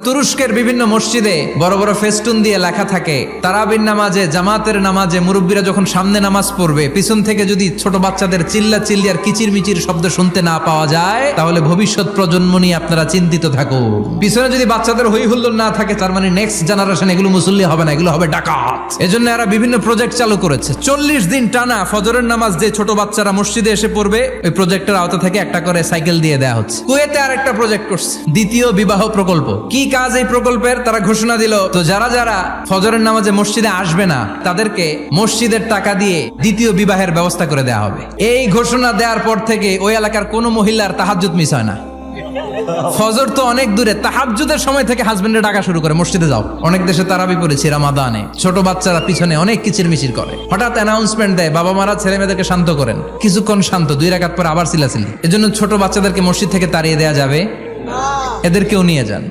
তুরস্কের বিভিন্ন মসজিদে বড় বড় ফেস্টুন দিয়ে লেখা থাকে, তারাবির নামাজে, জামাতের নামাজে মুরব্বীরা যখন সামনে নামাজ পড়বে, পিছন থেকে যদি ছোট বাচ্চাদের চিল্লা চিল্লি আর কিচির মিচির শব্দ শুনতে না পাওয়া যায়, তাহলে ভবিষ্যৎ প্রজন্ম নিয়ে আপনারা চিন্তিত থাকুন। পিছনে যদি বাচ্চাদের হই হুল্লোড় না থাকে, তার মানে নেক্সট জেনারেশন এগুলো মুসল্লি হবে না, এগুলো হবে ডাকাত। এজন্য এরা বিভিন্ন প্রজেক্ট চালু করেছে। 40 দিন টানা ফজরের নামাজ যে ছোট বাচ্চারা মসজিদে এসে পড়বে, ওই প্রজেক্টের আওতা থেকে একটা করে সাইকেল দিয়ে দেওয়া হচ্ছে। কুয়েতে আরেকটা প্রজেক্ট করছে, দ্বিতীয় বিবাহ প্রকল্প। কি কাজ এই প্রকল্পের? তারা ঘোষণা দিল, তো যারা যারা ফজরের নামাজে মসজিদে আসবে না, তাদেরকে মসজিদের টাকা দিয়ে দ্বিতীয় বিবাহের ব্যবস্থা করে দেওয়া হবে। এই ঘোষণা দেওয়ার পর থেকে ওই এলাকার কোনো মহিলার তাহাজ্জুদ মিস হয় না। ফজর তো অনেক দূরে, তাহাজ্জুদের সময় থেকে হাজবেন্ডের ডাকা শুরু করে, মসজিদে যাও। অনেক দেশে তারাবি পড়েছি রামাদানে, ছোট বাচ্চারা পিছনে অনেক কিচির মিচির করে, হঠাৎ অ্যানাউন্সমেন্ট দেয়, বাবা মারা ছেলে মেয়েদেরকে শান্ত করেন। কিছুক্ষণ শান্ত, 2 রাকাত পর আবার চিল্লাচিল্লি। এজন্য ছোট বাচ্চাদেরকে মসজিদ থেকে তাড়িয়ে দেওয়া যাবে, এদেরকেও নিয়ে যান।